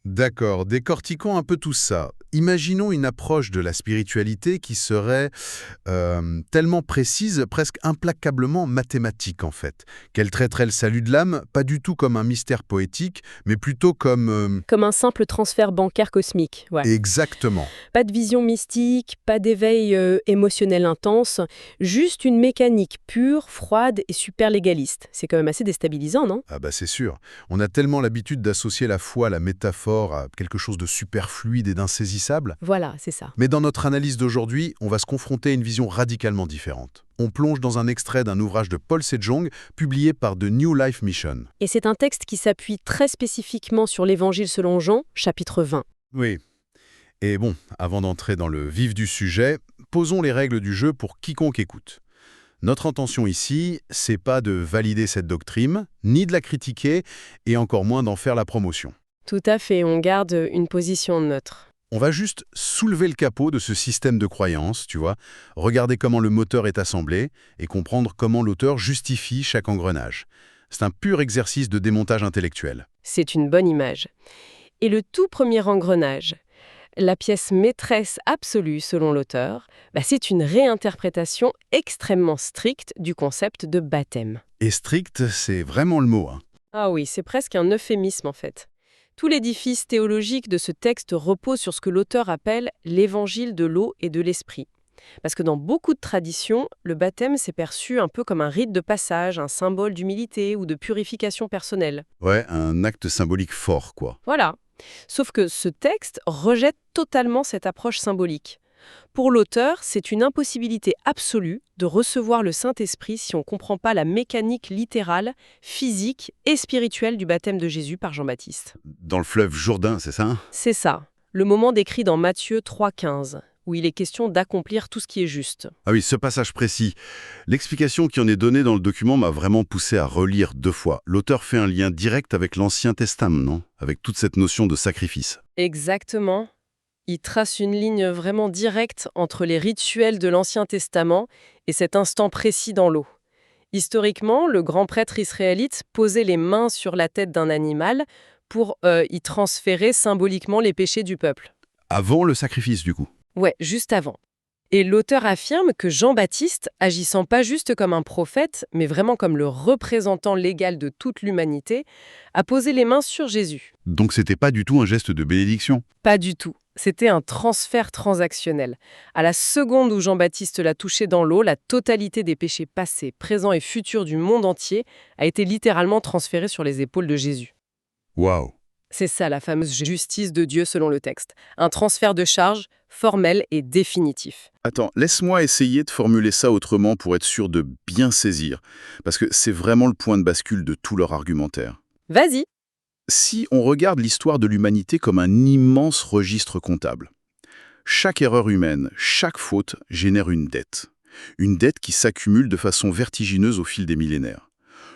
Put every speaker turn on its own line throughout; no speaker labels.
D'accord, décortiquons un peu tout ça. Imaginons une approche de la spiritualité qui serait tellement précise, presque implacablement mathématique en fait, qu'elle traiterait le salut de l'âme pas du tout comme un mystère poétique, mais plutôt comme...
Comme un simple transfert bancaire cosmique, ouais.
exactement.
Pas de vision mystique, pas d'éveil émotionnel intense, juste une mécanique pure, froide et super légaliste. C'est quand même assez déstabilisant, non?
Ah bah c'est sûr. On a tellement l'habitude d'associer la foi à la métaphore, à quelque chose de super fluide et d'insaisissable.
Voilà, c'est ça.
Mais dans notre analyse d'aujourd'hui, on va se confronter à une vision radicalement différente. On plonge dans un extrait d'un ouvrage de Paul Sejong, publié par The New Life Mission.
Et c'est un texte qui s'appuie très spécifiquement sur l'Évangile selon Jean, chapitre 20.
Oui. Et bon, avant d'entrer dans le vif du sujet, posons les règles du jeu pour quiconque écoute. Notre intention ici, c'est pas de valider cette doctrine, ni de la critiquer, et encore moins d'en faire la promotion.
Tout à fait, on garde une position neutre.
On va juste soulever le capot de ce système de croyance, tu vois, regarder comment le moteur est assemblé et comprendre comment l'auteur justifie chaque engrenage. C'est un pur exercice de démontage intellectuel.
C'est une bonne image. Et le tout premier engrenage, la pièce maîtresse absolue selon l'auteur, c'est une réinterprétation extrêmement stricte du concept de baptême.
Et strict, c'est vraiment le mot, hein.
Ah oui, c'est presque un euphémisme en fait. Tout l'édifice théologique de ce texte repose sur ce que l'auteur appelle l'évangile de l'eau et de l'esprit. Parce que dans beaucoup de traditions, le baptême s'est perçu un peu comme un rite de passage, un symbole d'humilité ou de purification personnelle.
Ouais, un acte symbolique fort, quoi.
Voilà. Sauf que ce texte rejette totalement cette approche symbolique. Pour l'auteur, c'est une impossibilité absolue de recevoir le Saint-Esprit si on ne comprend pas la mécanique littérale, physique et spirituelle du baptême de Jésus par Jean-Baptiste.
Dans le fleuve Jourdain, c'est ça?
C'est ça, le moment décrit dans Matthieu 3,15, où il est question d'accomplir tout ce qui est juste.
Ah oui, ce passage précis. L'explication qui en est donnée dans le document m'a vraiment poussé à relire 2 fois. L'auteur fait un lien direct avec l'Ancien Testament, non? Avec toute cette notion de sacrifice.
Exactement. Il trace une ligne vraiment directe entre les rituels de l'Ancien Testament et cet instant précis dans l'eau. Historiquement, le grand prêtre israélite posait les mains sur la tête d'un animal pour y transférer symboliquement les péchés du peuple.
Avant le sacrifice, du coup.
Ouais, juste avant. Et l'auteur affirme que Jean-Baptiste, agissant pas juste comme un prophète, mais vraiment comme le représentant légal de toute l'humanité, a posé les mains sur Jésus.
Donc c'était pas du tout un geste de bénédiction.
Pas du tout. C'était un transfert transactionnel. À la seconde où Jean-Baptiste l'a touché dans l'eau, la totalité des péchés passés, présents et futurs du monde entier a été littéralement transférée sur les épaules de Jésus.
Waouh.
C'est ça la fameuse justice de Dieu selon le texte. Un transfert de charge formel et définitif.
Attends, laisse-moi essayer de formuler ça autrement pour être sûr de bien saisir, parce que c'est vraiment le point de bascule de tout leur argumentaire.
Vas-y.
Si on regarde l'histoire de l'humanité comme un immense registre comptable, chaque erreur humaine, chaque faute génère une dette. Une dette qui s'accumule de façon vertigineuse au fil des millénaires.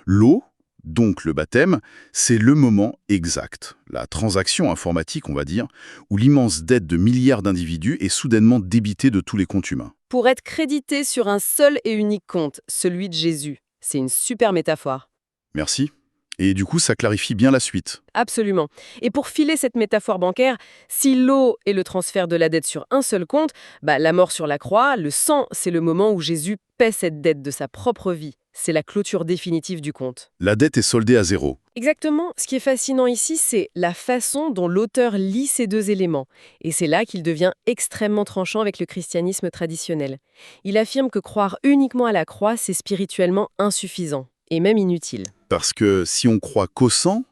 L'eau, donc le baptême, c'est le moment exact, la transaction informatique, on va dire, où l'immense dette de milliards d'individus est soudainement débitée de tous les comptes humains.
Pour être crédité sur un seul et unique compte, celui de Jésus. C'est une super métaphore.
Merci. Et du coup, ça clarifie bien la suite.
Absolument. Et pour filer cette métaphore bancaire, si l'eau est le transfert de la dette sur un seul compte, la mort sur la croix, le sang, c'est le moment où Jésus paie cette dette de sa propre vie. C'est la clôture définitive du compte.
La dette est soldée à zéro.
Exactement. Ce qui est fascinant ici, c'est la façon dont l'auteur lit ces deux éléments. Et c'est là qu'il devient extrêmement tranchant avec le christianisme traditionnel. Il affirme que croire uniquement à la croix, c'est spirituellement insuffisant, et même inutile.
Parce que si on croit qu'au sang,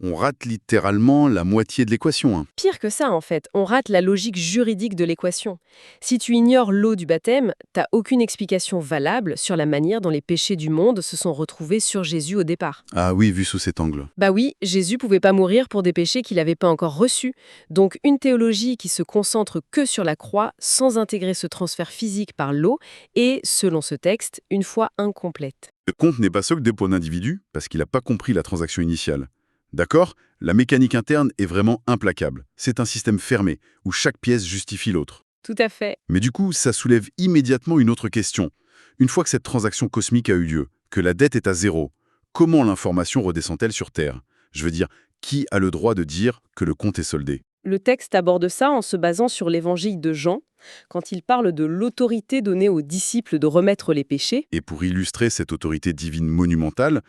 on rate littéralement la moitié de l'équation, hein.
Pire que ça, en fait, on rate la logique juridique de l'équation. Si tu ignores l'eau du baptême, t'as aucune explication valable sur la manière dont les péchés du monde se sont retrouvés sur Jésus au départ.
Ah oui, vu sous cet angle.
Oui, Jésus pouvait pas mourir pour des péchés qu'il n'avait pas encore reçus. Donc une théologie qui se concentre que sur la croix, sans intégrer ce transfert physique par l'eau, est, selon ce texte, une foi incomplète.
Le compte n'est pas soldé pour l'individu parce qu'il n'a pas compris la transaction initiale. D'accord? La mécanique interne est vraiment implacable. C'est un système fermé, où chaque pièce justifie l'autre.
Tout à fait.
Mais du coup, ça soulève immédiatement une autre question. Une fois que cette transaction cosmique a eu lieu, que la dette est à zéro, comment l'information redescend-elle sur Terre? Je veux dire, Qui a le droit de dire que le compte est soldé?
Le texte aborde ça en se basant sur l'évangile de Jean, quand il parle de l'autorité donnée aux disciples de remettre les péchés.
Et pour illustrer cette autorité divine monumentale,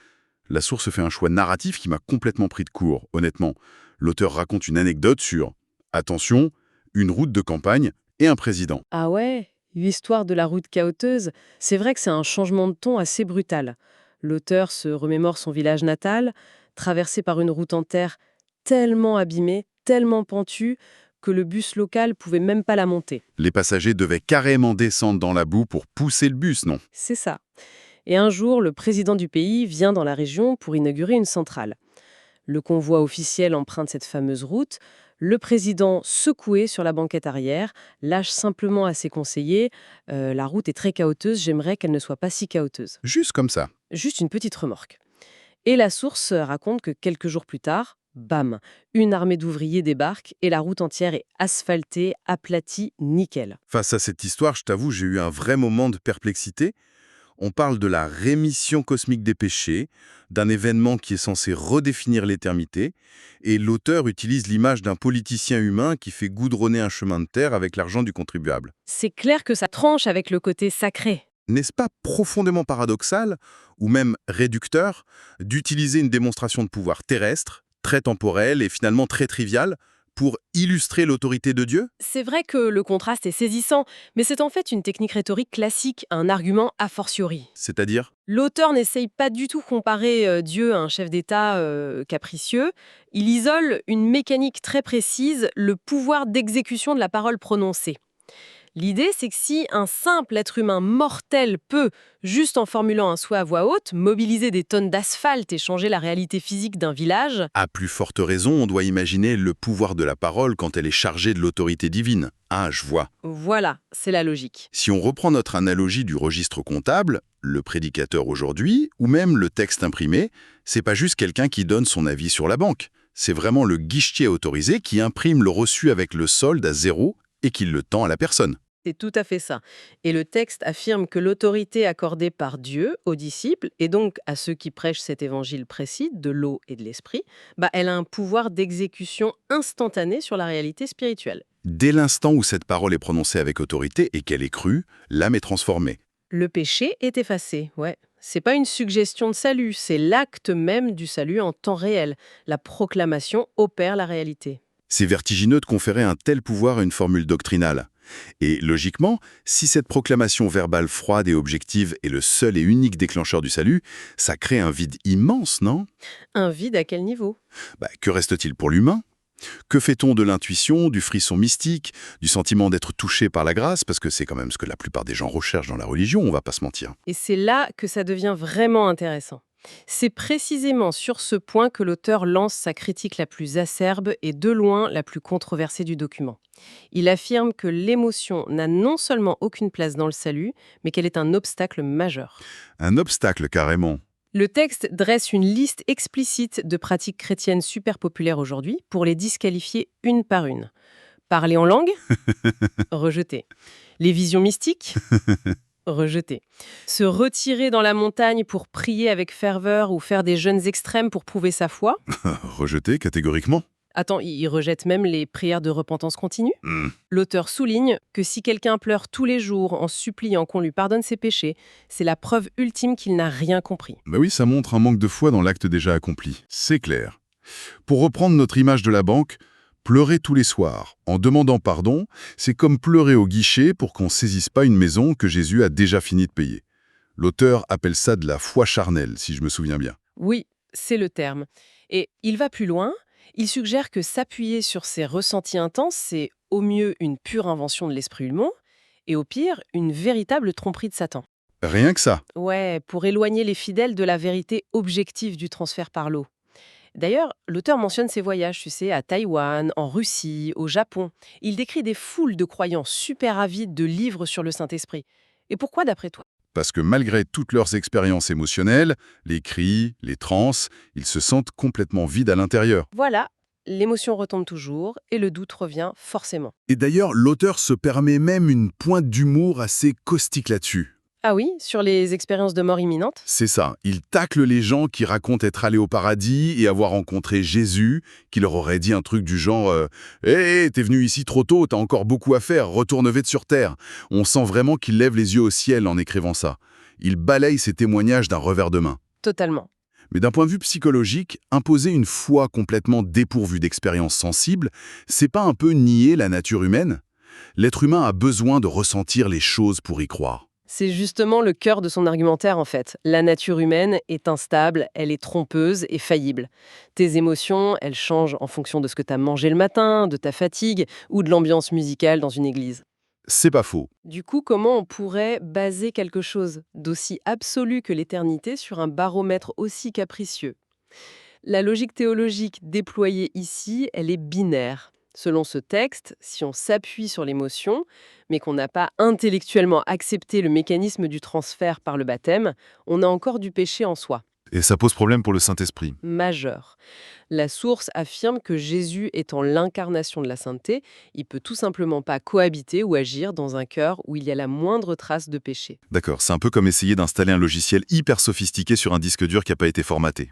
la source fait un choix narratif qui m'a complètement pris de court, honnêtement. L'auteur raconte une anecdote sur, attention, une route de campagne et un président.
Ah ouais, l'histoire de la route cahoteuse, c'est vrai que c'est un changement de ton assez brutal. L'auteur se remémore son village natal, traversé par une route en terre tellement abîmée, tellement pentue, que le bus local pouvait même pas la monter.
Les passagers devaient carrément descendre dans la boue pour pousser le bus, non?
C'est ça. Et un jour, le président du pays vient dans la région pour inaugurer une centrale. Le convoi officiel emprunte cette fameuse route. Le président, secoué sur la banquette arrière, lâche simplement à ses conseillers La route est très cahoteuse, j'aimerais qu'elle ne soit pas si cahoteuse.
Juste comme ça.
Juste une petite remorque. Et la source raconte que quelques jours plus tard, bam, une armée d'ouvriers débarque et la route entière est asphaltée, aplatie, nickel.
Face à cette histoire, je t'avoue, j'ai eu un vrai moment de perplexité. On parle de la rémission cosmique des péchés, d'un événement qui est censé redéfinir l'éternité, et l'auteur utilise l'image d'un politicien humain qui fait goudronner un chemin de terre avec l'argent du contribuable.
C'est clair que ça tranche avec le côté sacré.
N'est-ce pas profondément paradoxal, ou même réducteur, d'utiliser une démonstration de pouvoir terrestre, très temporelle et finalement très triviale, pour illustrer l'autorité de Dieu?
C'est vrai que le contraste est saisissant, mais c'est en fait une technique rhétorique classique, un argument a fortiori.
C'est-à-dire?
L'auteur n'essaye pas du tout comparer Dieu à un chef d'État capricieux. Il isole une mécanique très précise, le pouvoir d'exécution de la parole prononcée. L'idée, c'est que si un simple être humain mortel peut, juste en formulant un souhait à voix haute, mobiliser des tonnes d'asphalte et changer la réalité physique d'un village,
À plus forte raison, on doit imaginer le pouvoir de la parole quand elle est chargée de l'autorité divine. Ah, je vois.
voilà, c'est la logique.
Si on reprend notre analogie du registre comptable, le prédicateur aujourd'hui, ou même le texte imprimé, c'est pas juste quelqu'un qui donne son avis sur la banque. C'est vraiment le guichetier autorisé qui imprime le reçu avec le solde à zéro et qui le tend à la personne.
C'est tout à fait ça. Et le texte affirme que l'autorité accordée par Dieu aux disciples, et donc à ceux qui prêchent cet évangile précis de l'eau et de l'esprit, elle a un pouvoir d'exécution instantané sur la réalité spirituelle.
Dès l'instant où cette parole est prononcée avec autorité et qu'elle est crue, l'âme est transformée.
Le péché est effacé, ouais. C'est pas une suggestion de salut, c'est l'acte même du salut en temps réel. La proclamation opère la réalité.
C'est vertigineux de conférer un tel pouvoir à une formule doctrinale. Et logiquement, si cette proclamation verbale froide et objective est le seul et unique déclencheur du salut, ça crée un vide immense, non?
Un vide à quel niveau?
Que reste-t-il pour l'humain? Que fait-on de l'intuition, du frisson mystique, du sentiment d'être touché par la grâce? Parce que c'est quand même ce que la plupart des gens recherchent dans la religion, on va pas se mentir.
Et c'est là que ça devient vraiment intéressant. C'est précisément sur ce point que l'auteur lance sa critique la plus acerbe et de loin la plus controversée du document. Il affirme que l'émotion n'a non seulement aucune place dans le salut, mais qu'elle est un obstacle majeur.
Un obstacle, carrément.
Le texte dresse une liste explicite de pratiques chrétiennes super populaires aujourd'hui pour les disqualifier une par une. Parler en langue? Rejeté. Les visions mystiques? Rejeté. Se retirer dans la montagne pour prier avec ferveur ou faire des jeûnes extrêmes pour prouver sa foi?
Rejeté catégoriquement.
Attends, il rejette même les prières de repentance continue?
Hmm.
L'auteur souligne que si quelqu'un pleure tous les jours en suppliant qu'on lui pardonne ses péchés, c'est la preuve ultime qu'il n'a rien compris.
Oui, ça montre un manque de foi dans l'acte déjà accompli. C'est clair. Pour reprendre notre image de la banque, pleurer tous les soirs en demandant pardon, c'est comme pleurer au guichet pour qu'on ne saisisse pas une maison que Jésus a déjà fini de payer. L'auteur appelle ça de la foi charnelle, si je me souviens bien.
Oui, c'est le terme. Et il va plus loin. Il suggère que s'appuyer sur ces ressentis intenses, c'est au mieux une pure invention de l'esprit humain, et au pire, une véritable tromperie de Satan.
Rien que ça.
Ouais, pour éloigner les fidèles de la vérité objective du transfert par l'eau. D'ailleurs, l'auteur mentionne ses voyages, tu sais, à Taïwan, en Russie, au Japon. Il décrit des foules de croyants super avides de livres sur le Saint-Esprit. Et pourquoi d'après toi?
Parce que malgré toutes leurs expériences émotionnelles, les cris, les transes, ils se sentent complètement vides à l'intérieur.
Voilà, l'émotion retombe toujours et le doute revient forcément.
Et d'ailleurs, l'auteur se permet même une pointe d'humour assez caustique là-dessus.
Ah oui, sur les expériences de mort imminente?
C'est ça, il tacle les gens qui racontent être allés au paradis et avoir rencontré Jésus, qui leur aurait dit un truc du genre Hé, t'es venu ici trop tôt, t'as encore beaucoup à faire, retourne vite sur Terre ». On sent vraiment qu'il lève les yeux au ciel en écrivant ça. Il balaye ces témoignages d'un revers de main.
Totalement.
Mais d'un point de vue psychologique, imposer une foi complètement dépourvue d'expériences sensibles, c'est pas un peu nier la nature humaine? L'être humain a besoin de ressentir les choses pour y croire.
C'est justement le cœur de son argumentaire en fait. La nature humaine est instable, elle est trompeuse et faillible. Tes émotions, elles changent en fonction de ce que tu as mangé le matin, de ta fatigue ou de l'ambiance musicale dans une église.
C'est pas faux.
Du coup, comment on pourrait baser quelque chose d'aussi absolu que l'éternité sur un baromètre aussi capricieux? La logique théologique déployée ici, elle est binaire. Selon ce texte, si on s'appuie sur l'émotion, mais qu'on n'a pas intellectuellement accepté le mécanisme du transfert par le baptême, on a encore du péché en soi,
Et ça pose problème pour le Saint-Esprit.
majeur. La source affirme que Jésus étant l'incarnation de la sainteté, il peut tout simplement pas cohabiter ou agir dans un cœur où il y a la moindre trace de péché.
D'accord, c'est un peu comme essayer d'installer un logiciel hyper sophistiqué sur un disque dur qui n'a pas été formaté.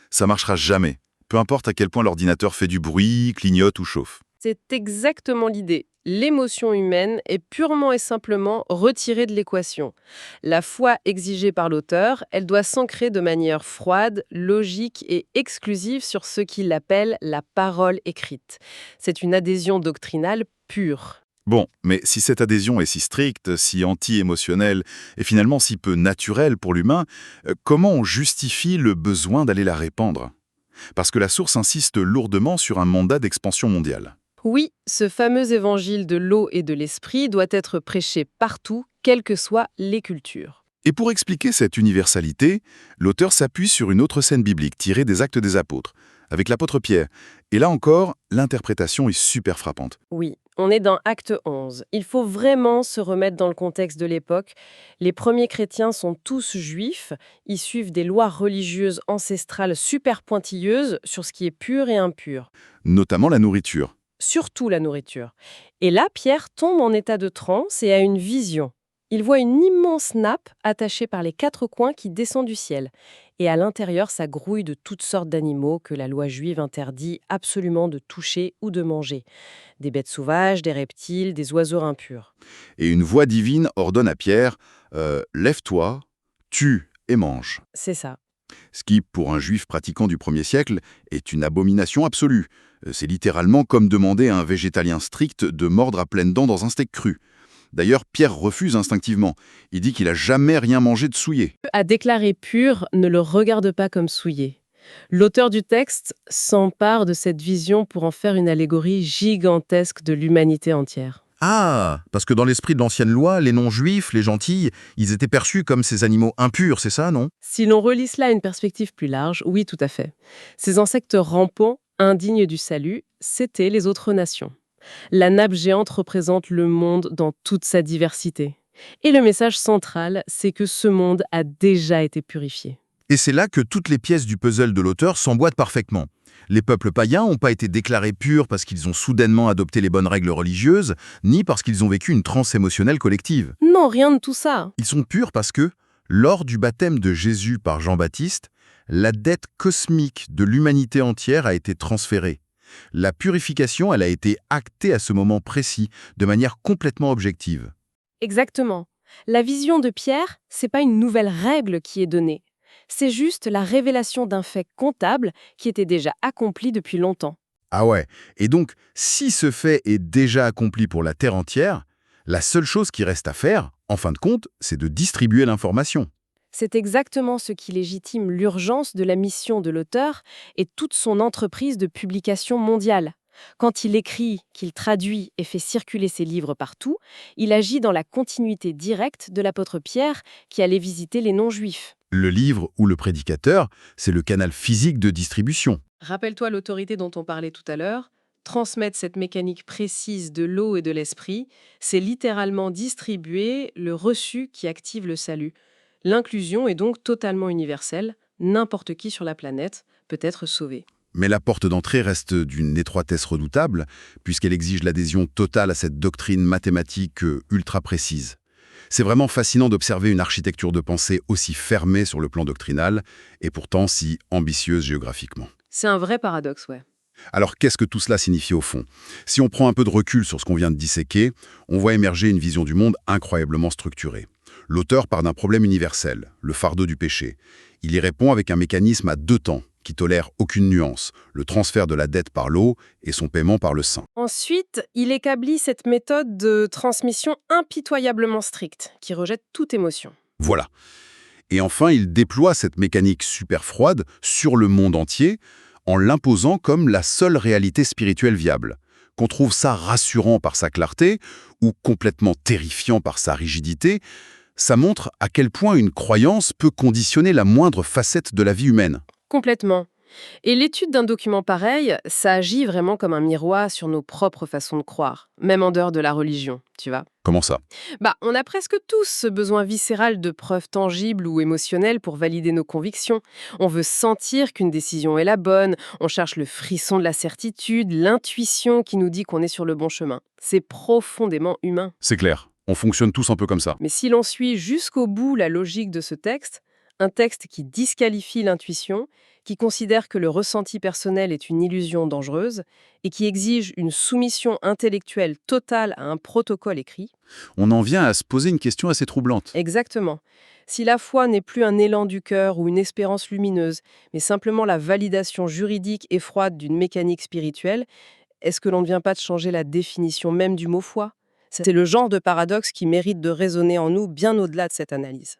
Ça marchera jamais, peu importe à quel point l'ordinateur fait du bruit, clignote ou chauffe.
C'est exactement l'idée. L'émotion humaine est purement et simplement retirée de l'équation. La foi exigée par l'auteur, elle doit s'ancrer de manière froide, logique et exclusive sur ce qu'il appelle la parole écrite. C'est une adhésion doctrinale pure.
Bon, mais si cette adhésion est si stricte, si anti-émotionnelle et finalement si peu naturelle pour l'humain, comment on justifie le besoin d'aller la répandre? Parce que la source insiste lourdement sur un mandat d'expansion mondiale.
Oui, ce fameux évangile de l'eau et de l'esprit doit être prêché partout, quelles que soient les cultures.
Et pour expliquer cette universalité, l'auteur s'appuie sur une autre scène biblique tirée des Actes des Apôtres, avec l'apôtre Pierre. Et là encore, l'interprétation est super frappante.
Oui, on est dans Acte 11. Il faut vraiment se remettre dans le contexte de l'époque. Les premiers chrétiens sont tous juifs. Ils suivent des lois religieuses ancestrales super pointilleuses sur ce qui est pur et impur.
Notamment la nourriture.
Surtout la nourriture. Et là, Pierre tombe en état de transe et a une vision. Il voit une immense nappe attachée par les 4 coins qui descend du ciel. Et à l'intérieur, ça grouille de toutes sortes d'animaux que la loi juive interdit absolument de toucher ou de manger. Des bêtes sauvages, des reptiles, des oiseaux impurs.
Et une voix divine ordonne à Pierre Lève-toi, tue et mange.
C'est ça.
Ce qui, pour un juif pratiquant du 1er siècle, est une abomination absolue. C'est littéralement comme demander à un végétalien strict de mordre à pleines dents dans un steak cru. D'ailleurs, Pierre refuse instinctivement. Il dit qu'il a jamais rien mangé de souillé.
À déclarer pur, ne le regarde pas comme souillé. L'auteur du texte s'empare de cette vision pour en faire une allégorie gigantesque de l'humanité entière.
Ah, parce que dans l'esprit de l'ancienne loi, les non-juifs, les gentils, ils étaient perçus comme ces animaux impurs, c'est ça, non?
Si l'on relie cela à une perspective plus large, oui, tout à fait. Ces insectes rampants, indignes du salut, c'étaient les autres nations. La nappe géante représente le monde dans toute sa diversité. Et le message central, c'est que ce monde a déjà été purifié.
Et c'est là que toutes les pièces du puzzle de l'auteur s'emboîtent parfaitement. Les peuples païens n'ont pas été déclarés purs parce qu'ils ont soudainement adopté les bonnes règles religieuses, ni parce qu'ils ont vécu une transe émotionnelle collective.
Non, rien de tout ça.
Ils sont purs parce que, lors du baptême de Jésus par Jean-Baptiste, la dette cosmique de l'humanité entière a été transférée. La purification, elle a été actée à ce moment précis, de manière complètement objective.
Exactement. La vision de Pierre, c'est pas une nouvelle règle qui est donnée. C'est juste la révélation d'un fait comptable qui était déjà accompli depuis longtemps.
Ah ouais, et donc, si ce fait est déjà accompli pour la Terre entière, la seule chose qui reste à faire, en fin de compte, c'est de distribuer l'information.
C'est exactement ce qui légitime l'urgence de la mission de l'auteur et toute son entreprise de publication mondiale. Quand il écrit, qu'il traduit et fait circuler ses livres partout, il agit dans la continuité directe de l'apôtre Pierre qui allait visiter les non-juifs.
Le livre ou le prédicateur, c'est le canal physique de distribution.
Rappelle-toi l'autorité dont on parlait tout à l'heure. Transmettre cette mécanique précise de l'eau et de l'esprit, c'est littéralement distribuer le reçu qui active le salut. L'inclusion est donc totalement universelle. N'importe qui sur la planète peut être sauvé.
Mais la porte d'entrée reste d'une étroitesse redoutable, puisqu'elle exige l'adhésion totale à cette doctrine mathématique ultra précise. C'est vraiment fascinant d'observer une architecture de pensée aussi fermée sur le plan doctrinal et pourtant si ambitieuse géographiquement.
C'est un vrai paradoxe, ouais.
Alors qu'est-ce que tout cela signifie au fond? Si on prend un peu de recul sur ce qu'on vient de disséquer, on voit émerger une vision du monde incroyablement structurée. L'auteur part d'un problème universel, le fardeau du péché. Il y répond avec un mécanisme à deux temps, qui tolère aucune nuance, le transfert de la dette par l'eau et son paiement par le sang.
Ensuite, il établit cette méthode de transmission impitoyablement stricte, qui rejette toute émotion.
Voilà. Et enfin, il déploie cette mécanique super froide sur le monde entier, en l'imposant comme la seule réalité spirituelle viable. Qu'on trouve ça rassurant par sa clarté, ou complètement terrifiant par sa rigidité, ça montre à quel point une croyance peut conditionner la moindre facette de la vie humaine.
Complètement. Et l'étude d'un document pareil, ça agit vraiment comme un miroir sur nos propres façons de croire, même en dehors de la religion, tu vois.
Comment ça?
On a presque tous ce besoin viscéral de preuves tangibles ou émotionnelles pour valider nos convictions. On veut sentir qu'une décision est la bonne, on cherche le frisson de la certitude, l'intuition qui nous dit qu'on est sur le bon chemin. C'est profondément humain.
C'est clair, on fonctionne tous un peu comme ça.
Mais si l'on suit jusqu'au bout la logique de ce texte, un texte qui disqualifie l'intuition, qui considère que le ressenti personnel est une illusion dangereuse et qui exige une soumission intellectuelle totale à un protocole écrit.
On en vient à se poser une question assez troublante.
Exactement. Si la foi n'est plus un élan du cœur ou une espérance lumineuse, mais simplement la validation juridique et froide d'une mécanique spirituelle, est-ce que l'on ne vient pas de changer la définition même du mot foi? C'est le genre de paradoxe qui mérite de résonner en nous bien au-delà de cette analyse.